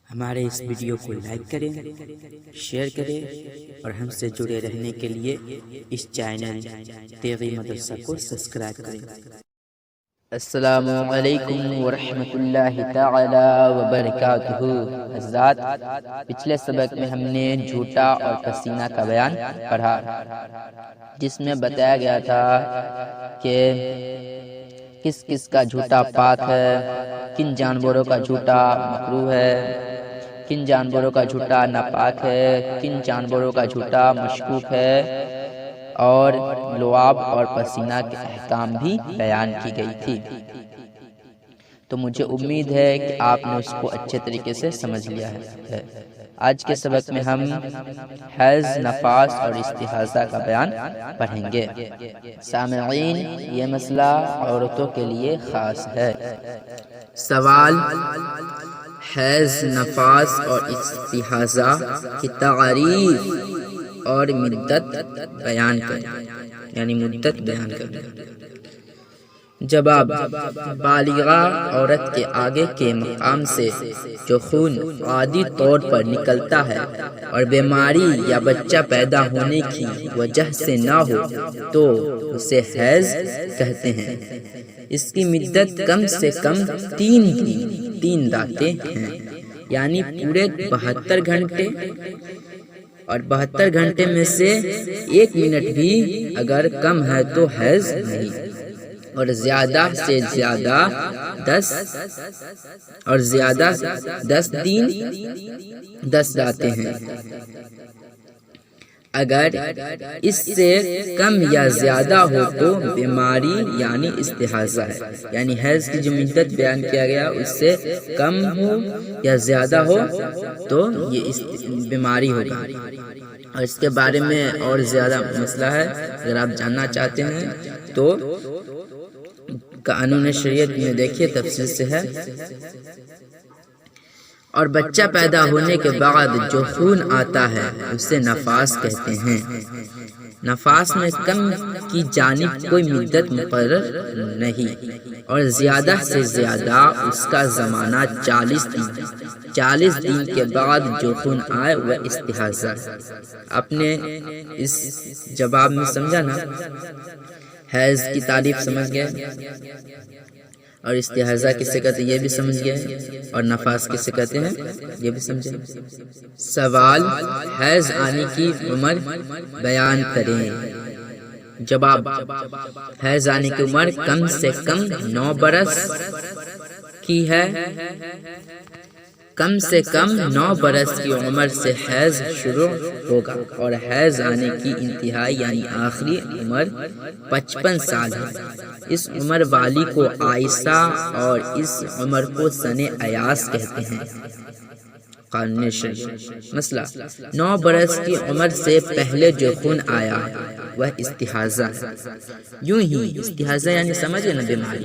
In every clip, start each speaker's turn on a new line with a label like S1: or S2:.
S1: ہمارے اس ویڈیو کو لائک کریں، شیئر کریں اور ہم سے جڑے رہنے کے لیے اس چینل تیغی مدرسہ کو سبسکرائب کریں۔
S2: السلام علیکم ورحمۃ اللہ تعالی وبرکاتہ۔ حضرات، پچھلے سبق میں ہم نے جھوٹا اور پسینہ کا بیان پڑھا، جس میں بتایا گیا تھا کہ کس کس کا جھوٹا پاک ہے، کن جانوروں کا جھوٹا مکروہ ہے، کن جانوروں کا جھوٹا ناپاک ہے، کن جانوروں کا جھوٹا مشکوک ہے، اور لعاب اور پسینہ کے احکام بھی بیان کی گئی تھی۔ تو مجھے امید ہے کہ آپ نے اس کو اچھے طریقے سے سمجھ لیا ہے۔ آج کے سبق میں ہم حیض، نفاس اور استحاضہ کا بیان پڑھیں گے۔ سامعین، یہ مسئلہ عورتوں کے لیے خاص ہے۔
S1: سوال: حیض، نفاس اور استحاضہ کی تعریف اور مدت بیان کریں، یعنی مدت بیان کریں۔ جواب: بالغہ عورت کے آگے کے مقام سے جو خون عادی طور پر نکلتا ہے اور بیماری یا بچہ پیدا ہونے کی وجہ سے نہ ہو تو اسے حیض کہتے ہیں۔ اس کی مدت کم سے کم 3 راتیں ہیں، یعنی پورے 72 گھنٹے، اور 72 گھنٹے میں سے 1 منٹ بھی اگر کم ہے تو حیض نہیں، اور زیادہ سے زیادہ 10 دن 10 راتیں ہیں۔ اگر اس سے کم یا زیادہ ہو تو بیماری یعنی استحاضہ ہے، یعنی حیض کی جو مدت بیان کیا گیا اس سے کم ہو یا زیادہ ہو تو یہ بیماری ہوگا۔ اور اس کے بارے میں اور زیادہ مسئلہ ہے، اگر آپ جاننا چاہتے ہیں تو قانون شریعت میں دیکھیے، تفصیل سے ہے۔ اور بچہ پیدا ہونے کے بعد جو خون آتا ہے اسے نفاس کہتے ہیں۔ نفاس میں کم کی جانب کوئی مدت مقرر نہیں، اور زیادہ سے زیادہ اس کا زمانہ 40 دن کے بعد جو خون آئے وہ استحاضہ ہے۔ آپ نے اس جواب میں سمجھا نا، حیض کی تعریف سمجھ گئے، اور استحاضہ کسے کہتے ہیں یہ بھی سمجھ گئے، اور نفاس کسے کہتے ہیں یہ بھی سمجھے۔ سوال: حیض آنے کی عمر بیان کریں۔ جواب: حیض آنے کی عمر کم سے کم 9 برس کی ہے۔ کم سے کم 9 برس کی عمر سے حیض شروع ہوگا، اور حیض آنے کی انتہائی یعنی آخری عمر 55 سال ہے۔ اس عمر والی کو عائشہ اور اس عمر کو سن ایاس کہتے ہیں۔ قانون شریعت مسئلہ: 9 برس کی عمر سے پہلے جو خون آیا وہ استحاضہ ہے۔ یوں ہی استحاضہ یعنی سمجھے نا بیماری۔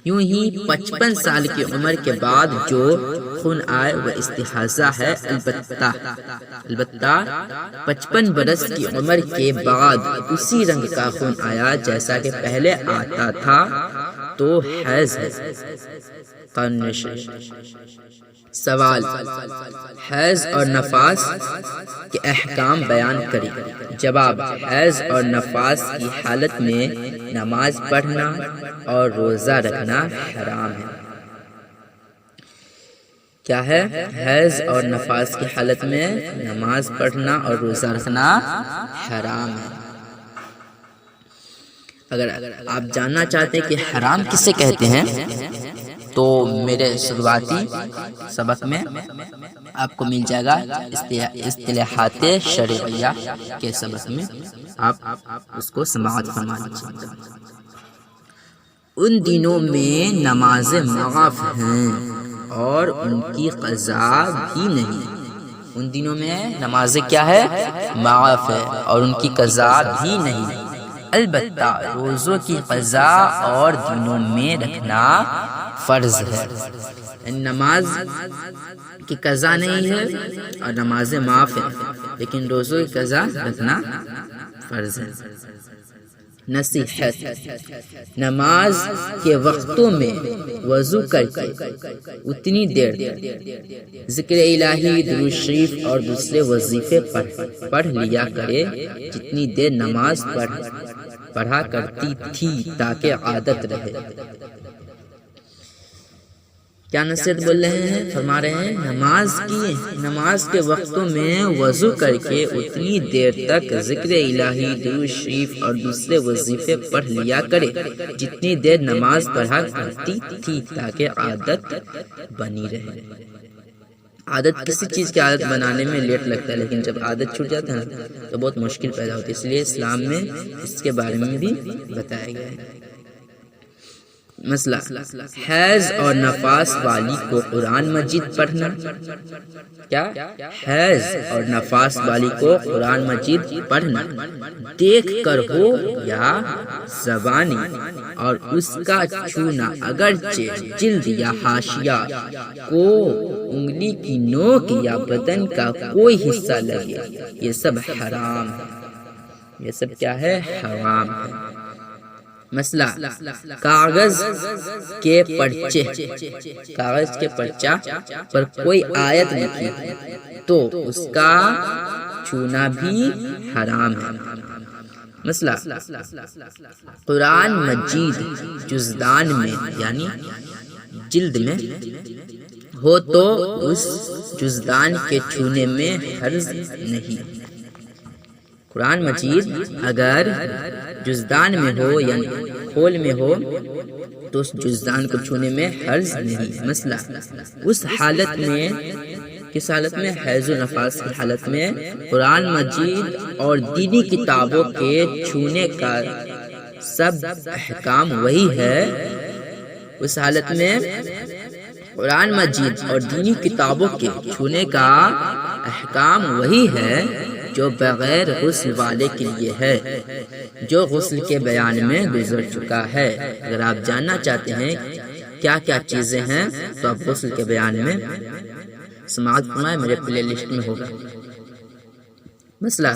S1: یوں ہی 55 سال کی عمر کے بعد جو خون آئے وہ استحاضہ ہے، البتہ 55 برس کی عمر کے بعد اسی رنگ کا خون آیا جیسا کہ پہلے آتا تھا تو حیض ہے۔ قانون شریعت۔ سوال: حیض اور نفاس کے احکام بیان کریں۔ جواب: حیض اور نفاس کی حالت میں نماز پڑھنا اور روزہ رکھنا حرام ہے۔ کیا ہے؟ حیض اور نفاس کی حالت میں نماز پڑھنا اور روزہ رکھنا حرام ہے۔ اگر آپ جاننا چاہتے ہیں کہ حرام کسے کہتے ہیں تو میرے شروعاتی سبق میں آپ کو مل جائے گا، اصطلاحات شرعیہ کے سبق میں آپ اس کو سماعت فرما لیجیے۔ ان دنوں میں نماز معاف ہیں اور ان کی قضا بھی نہیں۔ ان دنوں میں نماز کیا ہے؟ معاف ہے اور ان کی قضا بھی نہیں، البتہ روزوں کی قضا اور دنوں میں رکھنا فرض ہے۔ نماز کی قضا نہیں ہے اور نماز معاف ہے، لیکن روزوں کی قضا رکھنا فرض ہے۔ نصیحت، نماز کے وقتوں میں وضو کر کے اتنی دیر ذکر الہی، درود شریف اور دوسرے وظیفے پڑھ لیا کرے جتنی دیر نماز پڑھا کرتی تھی تاکہ عادت رہے۔ کیا نصیحت بول رہے ہیں؟ فرما رہے ہیں نماز کے وقتوں میں وضو کر کے اتنی دیر تک ذکر الہی، درود شریف اور دوسرے وظیفے پڑھ لیا کرے جتنی دیر نماز پڑھا کرتی تھی تاکہ عادت بنی رہے۔ عادت، کسی چیز کی عادت بنانے میں لیٹ لگتا ہے، لیکن جب عادت چھوٹ جاتا ہے تو بہت مشکل پیدا ہوتی ہے، اس لیے اسلام میں اس کے بارے میں بھی بتایا گیا ہے۔ مسئلہ، حیض اور نفاس والی کو قرآن مجید پڑھنا، کیا حیض اور نفاس والی کو قرآن مجید پڑھنا دیکھ کر ہو یا زبانی، اور اس کا چھونا اگرچہ جلد یا حاشیہ کو انگلی کی نوک یا بدن کا کوئی حصہ لگے، یہ سب حرام ہے۔ یہ سب کیا ہے؟ حرام ہے۔ مسئلہ، کاغذ کے پرچہ پر کوئی آیت لکھی تو اس کا چھونا بھی حرام ہے۔ مسئلہ، قرآن مجید جزدان میں یعنی جلد میں ہو تو اس جزدان کے چھونے میں حرج نہیں۔ قرآن مجید اگر جزدان میں ہو یعنی کھول میں ہو تو اس جزدان کو چھونے میں حرج نہیں۔ مسئلہ، اس حالت میں، کس حالت میں؟ حیض و نفاس کی حالت میں قرآن مجید اور دینی کتابوں کے چھونے کا سب احکام وہی ہے۔ اس حالت میں قرآن مجید اور دینی کتابوں کے چھونے کا احکام وہی ہے جو بغیر غسل والے کے لیے ہے، جو غسل کے بیان میں گزر چکا ہے۔ اگر آپ جاننا چاہتے ہیں کیا کیا چیزیں ہیں تو آپ غسل کے بیان میں سماعت فرمائیں، میرے پلے لسٹ میں ہوگا۔ مسئلہ،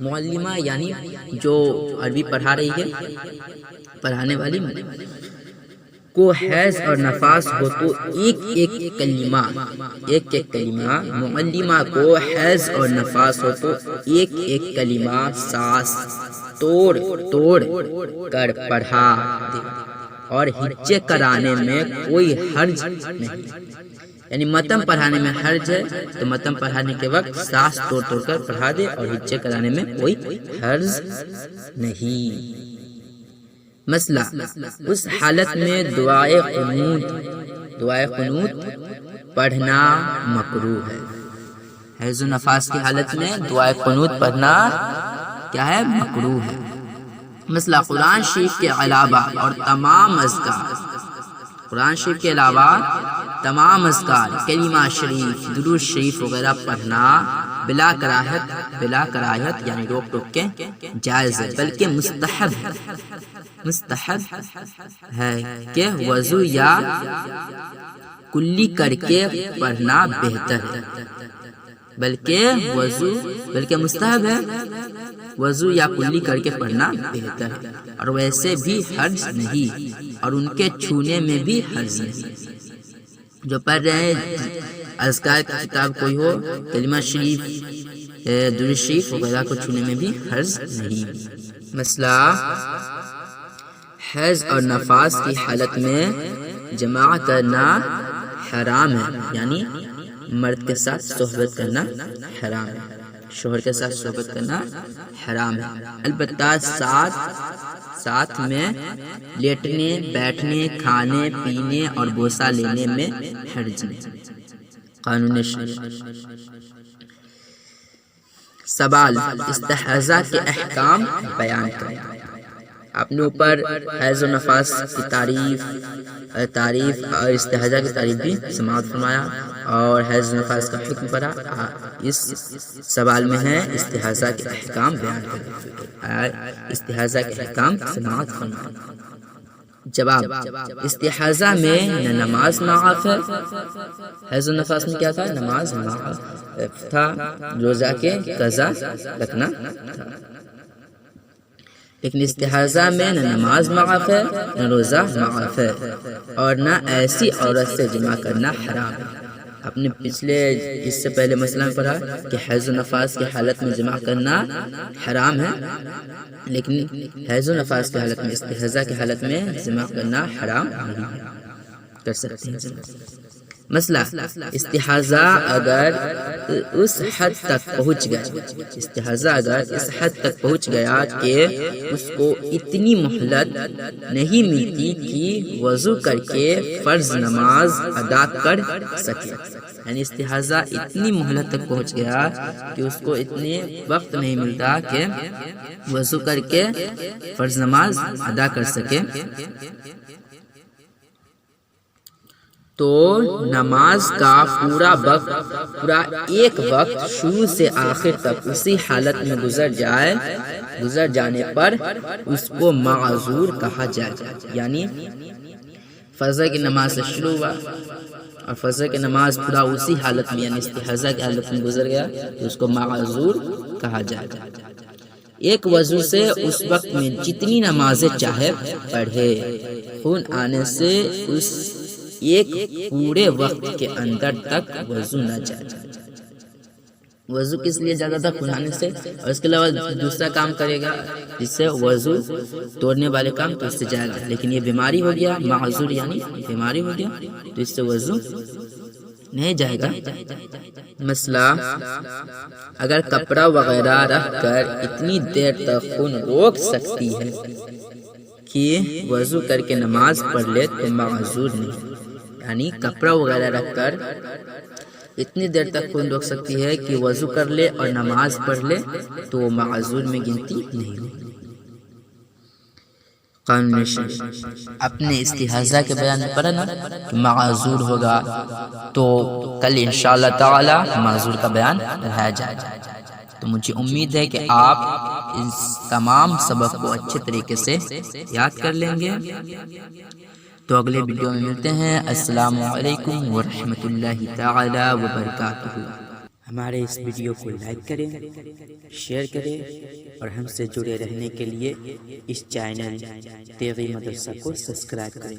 S1: معلمہ یعنی جو عربی پڑھا رہی ہے، پڑھانے والی کو حیض اور نفاس ہو تو ایک ایک کلمہ، معلمہ کو حیض اور نفاس ہو تو ایک ایک کلمہ سانس توڑ کر پڑھا دے، اور ہجے کرانے میں کوئی حرج نہیں۔ یعنی متن پڑھانے میں حرج ہے تو متن پڑھانے کے وقت سانس توڑ کر پڑھا دے، اور ہجے کرانے میں کوئی حرج نہیں۔ مسئلہ، اس حالت میں دعائے قنوت پڑھنا مکروہ ہے۔ حیض و نفاس کی حالت میں دعائے قنوت پڑھنا کیا ہے؟ مکروہ ہے۔ مسئلہ، قرآن شریف کے علاوہ اور تمام اذکار، کلمہ شریف، درود شریف وغیرہ پڑھنا بلا کراہت یعنی روک کے جائز ہے، بلکہ مستحب ہے کہ وضو یا کلی کر کے پڑھنا بہتر ہے، بلکہ مستحب ہے وضو یا کلی کر کے پڑھنا بہتر ہے، اور ویسے بھی حرج نہیں، اور ان کے چھونے میں بھی حرج نہیں۔ جو پڑھ رہے ہیں اذکار کی کتاب کوئی ہو، کلمہ شریف، درود شریف وغیرہ کو چھونے میں بھی حرج نہیں۔ مسئلہ، حیض اور نفاس کی حالت میں جماع کرنا حرام ہے، یعنی مرد کے ساتھ صحبت کرنا حرام ہے، شوہر کے ساتھ صحبت کرنا حرام ہے، البتہ ساتھ میں لیٹنے، بیٹھنے، کھانے پینے اور بوسہ لینے میں حرج نہیں۔ قانون سوال، استحاضہ کے احکام بیان کریں۔ اپنے اوپر حیض و نفاس کی تعریف اور استحاضہ کی تعریف بھی سماعت فرمایا، اور حیض و نفاس کا حکم پڑھا۔ اس سوال میں ہے استحاضہ کے احکام بیان کریں، استحاضہ کے احکام سماعت فرمایا۔ جواب، استحاضہ میں نہ نماز معاف ہے، حیض و نفاس میں کیا تھا؟ نماز معاف تھا، روزہ کے قضا رکھنا تھا۔ لیکن استحاضہ میں نہ نماز معاف ہے نہ روزہ معاف ہے، اور نہ ایسی عورت سے جمع کرنا حرام ہے۔ آپ نے اس سے پہلے مسئلہ میں پڑھا کہ حیض و نفاس کی حالت میں جمع کرنا حرام ہے، لیکن حیض و نفاس کی حالت میں، استحاضہ کی حالت میں جمع کرنا حرام نہیں ہے، کر سکتے ہیں جمع۔ مسئلہ، استحاضہ اگر اس حد تک پہنچ گیا، استحاضہ اگر اس حد تک پہنچ گیا کہ اس کو اتنی مہلت نہیں ملتی کہ وضو کر کے فرض نماز ادا کر سکے، یعنی استحاضہ اتنی مہلت تک پہنچ گیا کہ اس کو اتنے وقت نہیں ملتا کہ وضو کر کے فرض نماز ادا کر سکے، تو نماز کا پورا ایک وقت شروع سے آخر تک اسی حالت میں گزر جانے پر اس کو معذور کہا جائے گا۔ یعنی فجر کی نماز سے شروع ہوا اور فجر کی نماز پورا اسی حالت میں، یعنی استحاضہ کی حالت میں گزر گیا، تو اس کو معذور کہا جائے گا۔ ایک وضو سے اس وقت میں جتنی نمازیں چاہے پڑھے، خون آنے سے اس ایک پورے وقت کے اندر تک وضو نہ جائے۔ وضو کس لیے جاتا تھا؟ خون آنے سے، اور اس کے علاوہ دوسرا کام کرے گا جس سے وضو توڑنے والے کام، تو اس سے جائے گا، لیکن یہ بیماری ہو گیا، معذور یعنی بیماری ہو گیا، تو اس سے وضو نہیں جائے گا۔ مسئلہ، اگر کپڑا وغیرہ رکھ کر اتنی دیر تک خون روک سکتی ہے کہ وضو کر کے نماز پڑھ لے تو معذور نہیں، یعنی کپڑا وغیرہ رکھ کر اتنی دیر تک خون روک سکتی ہے کہ وضو کر لے اور نماز پڑھ لے تو وہ معذور میں گنتی نہیں ہوگی۔ قانون شریف اپنے استحاضہ کے بیان میں پڑھا نا کہ معذور ہوگا، تو کل انشاءاللہ تعالی معذور کا بیان پڑھایا جائے گا۔ تو مجھے امید ہے کہ آپ اس تمام سبق کو اچھے طریقے سے یاد کر لیں گے۔ تو اگلے ویڈیو میں ملتے ہیں۔ السلام علیکم ورحمۃ اللہ تعالی وبرکاتہ۔ ہمارے اس ویڈیو کو لائک کریں، شیئر کریں، اور ہم سے جڑے رہنے کے لیے اس چینل تیغی مدرسہ کو سبسکرائب کریں۔